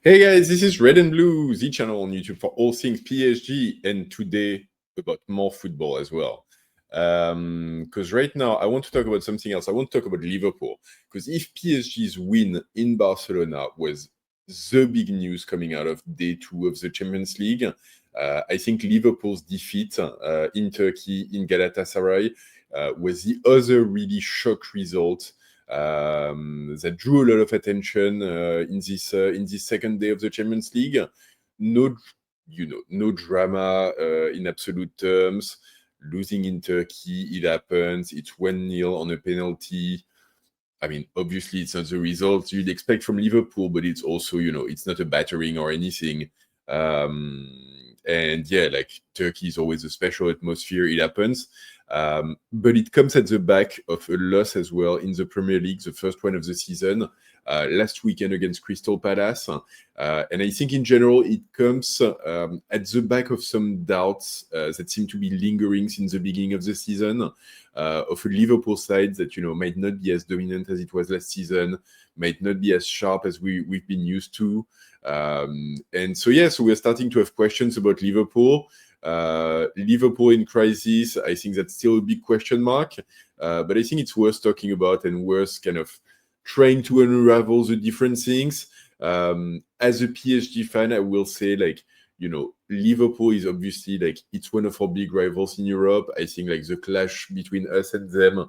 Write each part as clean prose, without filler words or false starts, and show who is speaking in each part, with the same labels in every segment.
Speaker 1: Hey guys, this is Red and Blue, the channel on YouTube for all things PSG, and today about more football as well. Because right now I want to talk about something else. I want to talk about Liverpool. Because if PSG's win in Barcelona was the big news coming out of day 2 of the Champions League, I think Liverpool's defeat in Turkey in Galatasaray was the other really shock result that drew a lot of attention in this second day of the Champions League. No drama in absolute terms. Losing in Turkey, it happens. It's 1-0 on a penalty. I mean, obviously, it's not the result you'd expect from Liverpool, but it's also, it's not a battering or anything. And yeah, like Turkey is always a special atmosphere. It happens. But it comes at the back of a loss as well in the Premier League, the first one of the season, last weekend against Crystal Palace. And I think in general, it comes at the back of some doubts that seem to be lingering since the beginning of the season, of a Liverpool side that, might not be as dominant as it was last season, might not be as sharp as we've been used to. And so we're starting to have questions about Liverpool. Liverpool in crisis, I think that's still a big question mark. But I think it's worth talking about and worth kind of trying to unravel the different things. As a PSG fan, I will say, Liverpool is obviously, it's one of our big rivals in Europe. I think, the clash between us and them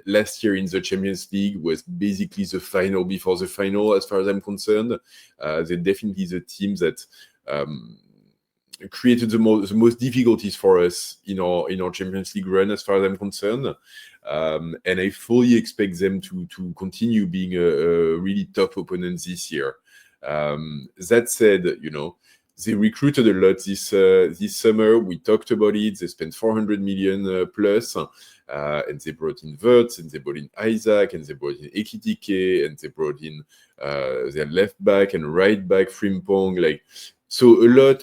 Speaker 1: last year in the Champions League was basically the final before the final, as far as I'm concerned. They're definitely the team that created the most difficulties for us in our Champions League run, as far as I'm concerned. And I fully expect them to continue being a really tough opponent this year. That said, they recruited a lot this summer. We talked about it. They spent 400 million plus, and they brought in Wirtz, and they brought in Isak, and they brought in Ekitike, and they brought in their left back and right back Frimpong. So a lot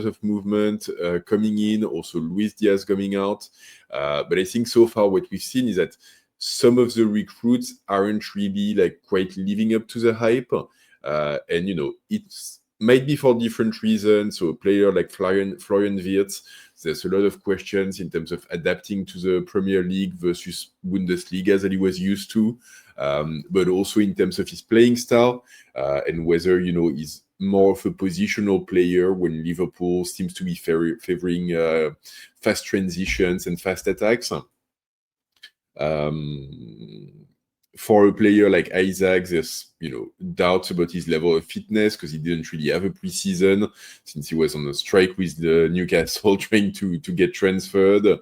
Speaker 1: of movement coming in. Also, Luis Diaz coming out. But I think so far what we've seen is that some of the recruits aren't really quite living up to the hype. And it's might be for different reasons. So a player like Florian Wirtz, there's a lot of questions in terms of adapting to the Premier League versus Bundesliga that he was used to, but also in terms of his playing style and whether he's more of a positional player when Liverpool seems to be favoring fast transitions and fast attacks. For a player like Isak, there's doubts about his level of fitness because he didn't really have a preseason since he was on a strike with the Newcastle trying to get transferred.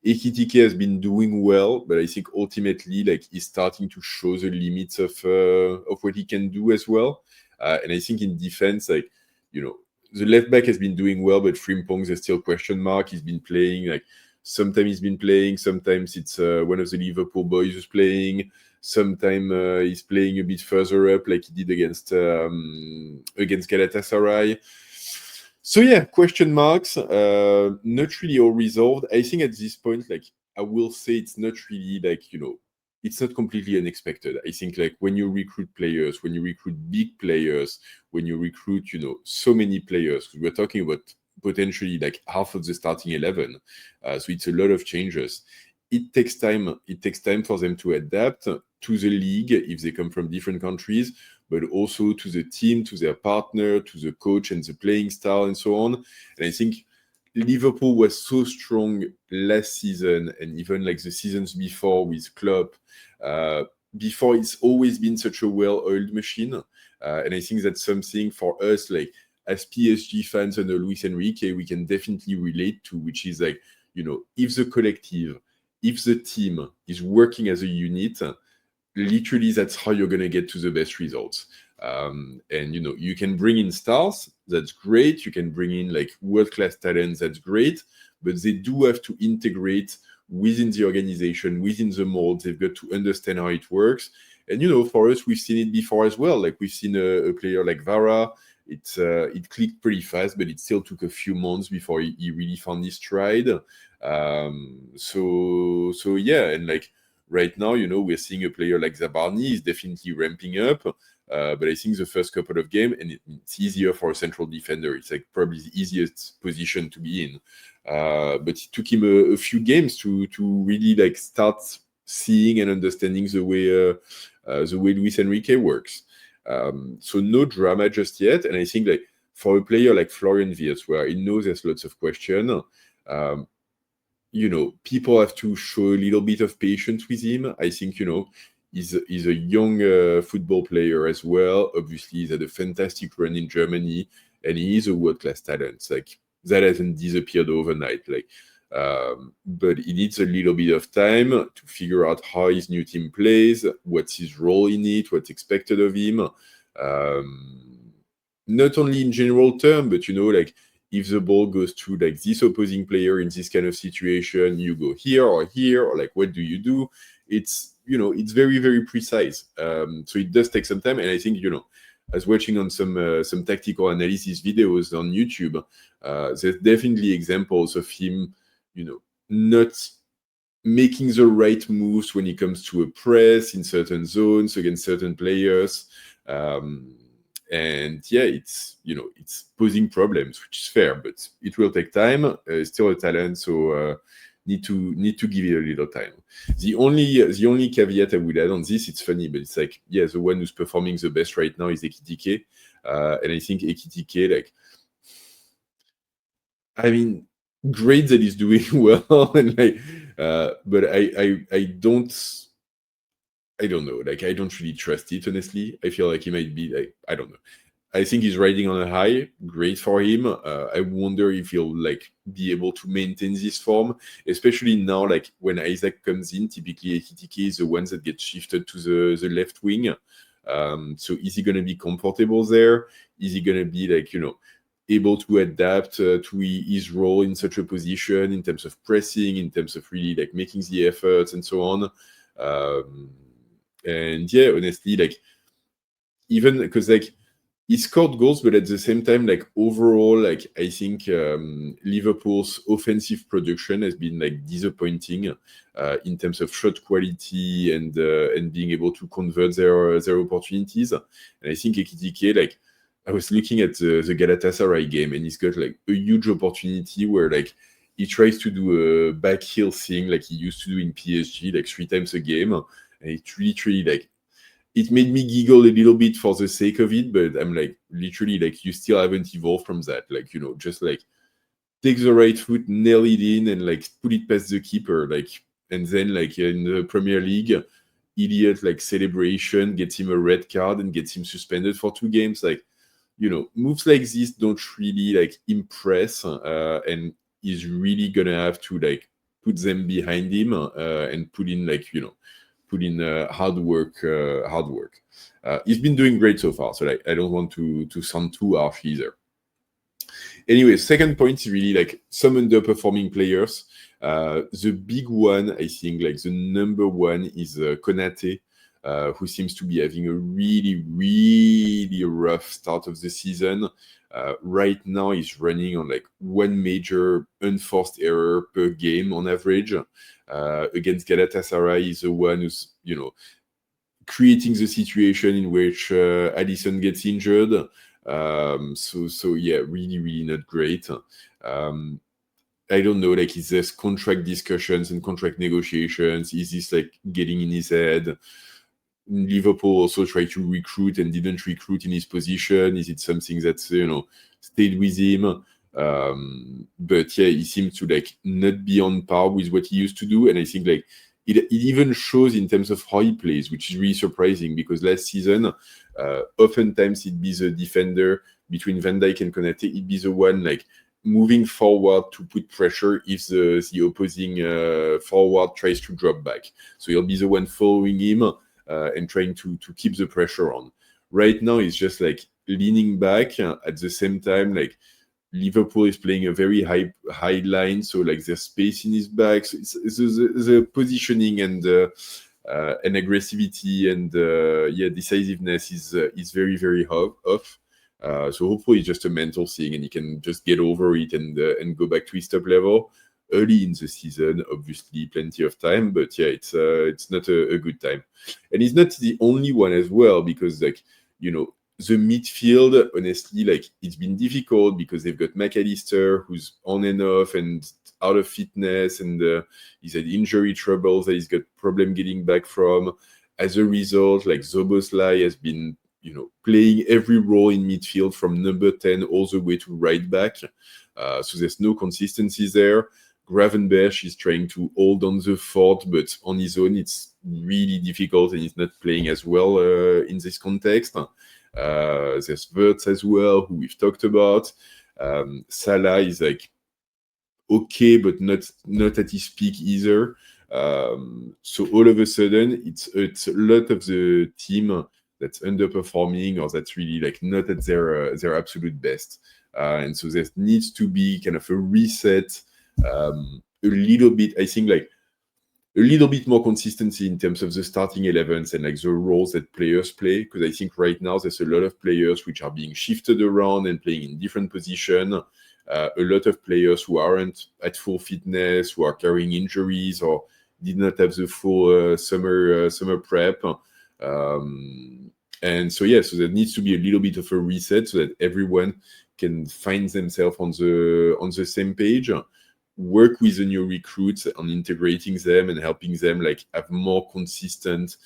Speaker 1: Ekitike has been doing well, but I think ultimately he's starting to show the limits of what he can do as well. And I think in defense, the left back has been doing well, but Frimpong is still question mark. He's been playing sometimes he's been playing, sometimes it's one of the Liverpool boys who's playing. Sometimes he's playing a bit further up, like he did against Galatasaray. So yeah, question marks. Not really all resolved. I think at this point, I will say it's not really it's not completely unexpected. I think when you recruit players, when you recruit big players, when you recruit so many players, because we're talking about potentially half of the starting 11. So it's a lot of changes. It takes time. It takes time for them to adapt to the league if they come from different countries, but also to the team, to their partner, to the coach and the playing style and so on. And I think Liverpool was so strong last season and even the seasons before with Klopp. Before, it's always been such a well-oiled machine. And I think that's something for us, as PSG fans under Luis Enrique, we can definitely relate to, which is if the collective, if the team is working as a unit, literally that's how you're going to get to the best results. And you can bring in stars, that's great. You can bring in world-class talents, that's great. But they do have to integrate within the organization, within the mold. They've got to understand how it works. And for us, we've seen it before as well. We've seen a player like Vara. It clicked pretty fast, but it still took a few months before he really found his stride. And right now, we're seeing a player like Zabarni is definitely ramping up. But I think the first couple of games, and it's easier for a central defender. It's like probably the easiest position to be in. But it took him a few games to really like start seeing and understanding the way Luis Enrique works. So no drama just yet. And I think like for a player like Florian Wirtz, where he knows there's lots of questions, people have to show a little bit of patience with him. I think, he's a young football player as well. Obviously, he's had a fantastic run in Germany, and he is a world-class talent. Like, that hasn't disappeared overnight. But he needs a little bit of time to figure out how his new team plays, what's his role in it, what's expected of him. Not only in general term, but if the ball goes to like this opposing player in this kind of situation, you go here, or like what do you do? It's it's very, very precise. So it does take some time, and I think I was watching on some tactical analysis videos on YouTube. There's definitely examples of him, not making the right moves when it comes to a press in certain zones against certain players. And yeah, it's posing problems, which is fair, but it will take time. Still a talent, so need to give it a little time. The only caveat I would add on this, it's funny, but it's like, yeah, the one who's performing the best right now is Ekitike, and I think Ekitike, like, I mean, great that he's doing well, and like, but I don't know. Like, I don't really trust it, honestly. I feel like he might be like, I don't know. I think he's riding on a high. Great for him. I wonder if he'll like be able to maintain this form, especially now. Like when Isak comes in, typically Ekitike is the ones that get shifted to the left wing. So is he gonna be comfortable there? Is he gonna be like able to adapt to his role in such a position in terms of pressing, in terms of really like making the efforts and so on? And yeah, honestly, like even because like he scored goals, but at the same time, like overall, like I think Liverpool's offensive production has been like disappointing in terms of shot quality and being able to convert their opportunities. And I think Ekitike, like I was looking at the Galatasaray game, and he's got like a huge opportunity where like he tries to do a back heel thing like he used to do in PSG, like 3 times a game. And it really like it made me giggle a little bit for the sake of it, but I'm like literally like you still haven't evolved from that. Like, just like take the right foot, nail it in, and like put it past the keeper. Like, and then like in the Premier League, idiot like celebration gets him a red card and gets him suspended for 2 games. Like, moves like this don't really like impress, and he's really gonna have to like put them behind him and put in like put in hard work. He's been doing great so far, so like I don't want to sound too harsh either. Anyway, second point is really like some underperforming players. The big one, I think, like the number one is Konaté, who seems to be having a really, really rough start of the season. Right now, he's running on like 1 major unforced error per game on average. Against Galatasaray, he's the one who's, creating the situation in which Alisson gets injured. So yeah, really, really not great. I don't know, like, is this contract discussions and contract negotiations? Is this like getting in his head? Liverpool also tried to recruit and didn't recruit in his position. Is it something that's stayed with him? But yeah, he seems to like not be on par with what he used to do, and I think like it even shows in terms of how he plays, which is really surprising because last season, oftentimes it'd be the defender between Van Dijk and Konaté, it'd be the one like moving forward to put pressure if the opposing forward tries to drop back. So he'll be the one following him and trying to keep the pressure on. Right now, he's just like leaning back at the same time, like Liverpool is playing a very high line, so like there's space in his back. So it's the positioning and aggressivity and decisiveness is very, very off. So hopefully it's just a mental thing and he can just get over it and go back to his top level. early in the season, obviously plenty of time, but yeah, it's not a good time. And he's not the only one as well, because like, you know, the midfield, honestly, like it's been difficult because they've got Mac Allister, who's on and off and out of fitness, and he's had injury troubles that he's got problem getting back from. As a result, like Szoboszlai has been, you know, playing every role in midfield from number 10 all the way to right back. So there's no consistency there. Gravenberch is trying to hold on the fort, but on his own, it's really difficult, and he's not playing as well in this context. There's Wirtz as well, who we've talked about. Salah is like okay, but not at his peak either. So all of a sudden, it's a lot of the team that's underperforming, or that's really like not at their absolute best. And so there needs to be kind of a reset, a little bit, I think, like a little bit more consistency in terms of the starting 11s and like the roles that players play, because I think right now there's a lot of players which are being shifted around and playing in different positions. A lot of players who aren't at full fitness, who are carrying injuries or did not have the full summer prep. And so yeah, so there needs to be a little bit of a reset so that everyone can find themselves on the same page. Work with the new recruits on integrating them and helping them like have more consistent,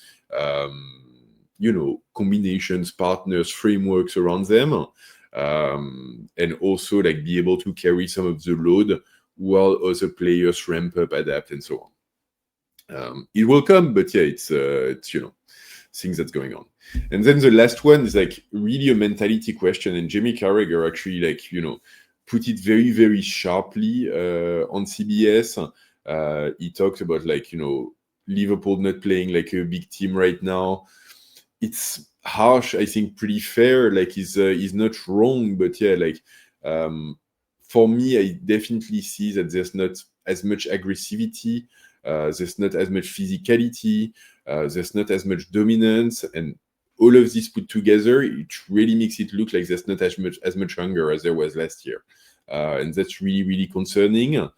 Speaker 1: you know, combinations, partners, frameworks around them, and also like be able to carry some of the load while other players ramp up, adapt, and so on. It will come, but yeah, it's you know, things that's going on. And then the last one is like really a mentality question, and Jamie Carragher actually like, you know, put it very, very sharply on CBS. He talked about like, you know, Liverpool not playing like a big team right now. It's harsh, I think, pretty fair. Like he's not wrong, but yeah, like for me, I definitely see that there's not as much aggressivity, there's not as much physicality, there's not as much dominance, and all of this put together, it really makes it look like there's not as much hunger as there was last year, and that's really, really concerning.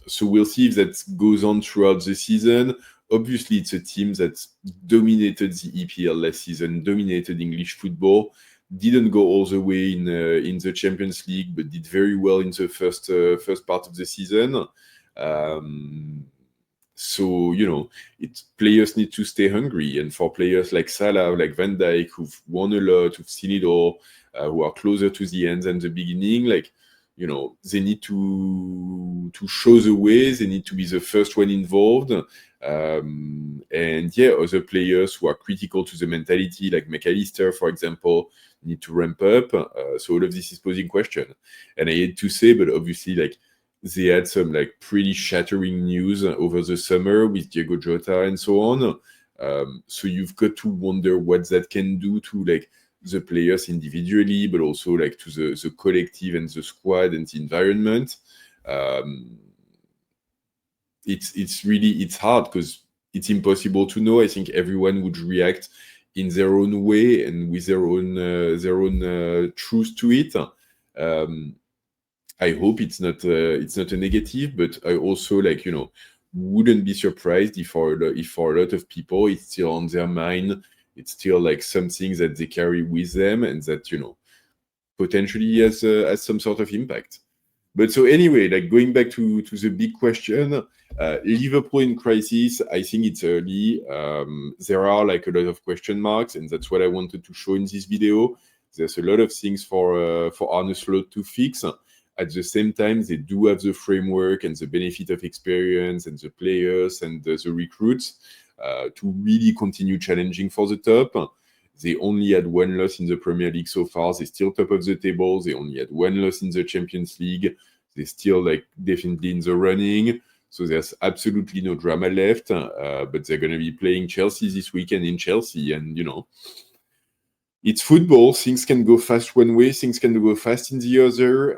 Speaker 1: So we'll see if that goes on throughout the season. Obviously, it's a team that dominated the EPL last season, dominated English football, didn't go all the way in the Champions League, but did very well in the first part of the season. So, you know, players need to stay hungry. And for players like Salah, like Van Dijk, who've won a lot, who've seen it all, who are closer to the end than the beginning, like, you know, they need to show the way. They need to be the first one involved. And yeah, other players who are critical to the mentality, like Mac Allister, for example, need to ramp up. So all of this is posing question. And I hate to say, but obviously, like, they had some like pretty shattering news over the summer with Diogo Jota and so on. So you've got to wonder what that can do to like the players individually, but also like to the collective and the squad and the environment. It's hard because it's impossible to know. I think everyone would react in their own way and with their own truth to it. I hope it's not a negative, but I also like, you know, wouldn't be surprised if for a lot of people it's still on their mind. It's still like something that they carry with them and that, you know, potentially has some sort of impact. But so anyway, like going back to the big question, Liverpool in crisis, I think it's early. There are like a lot of question marks, and that's what I wanted to show in this video. There's a lot of things for Arne Slot to fix. At the same time, they do have the framework and the benefit of experience and the players and the recruits to really continue challenging for the top. They only had one loss in the Premier League so far. They're still top of the table. They only had one loss in the Champions League. They're still like definitely in the running. So there's absolutely no drama left. But they're going to be playing Chelsea this weekend in Chelsea. And, you know, it's football. Things can go fast one way, things can go fast in the other.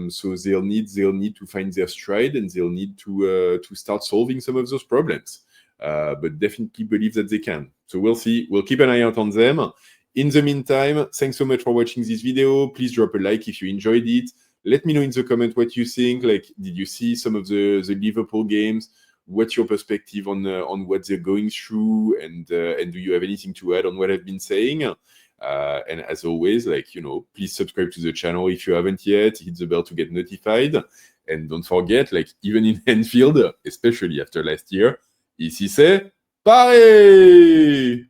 Speaker 1: So they'll need to find their stride, and they'll need to start solving some of those problems. But definitely believe that they can. So we'll see. We'll keep an eye out on them. In the meantime, thanks so much for watching this video. Please drop a like if you enjoyed it. Let me know in the comment what you think. Like, did you see some of the Liverpool games? What's your perspective on what they're going through, and do you have anything to add on what I've been saying? And as always, like, please subscribe to the channel if you haven't yet. Hit the bell to get notified, and don't forget, like, even in Anfield, especially after last year, ici c'est pareil.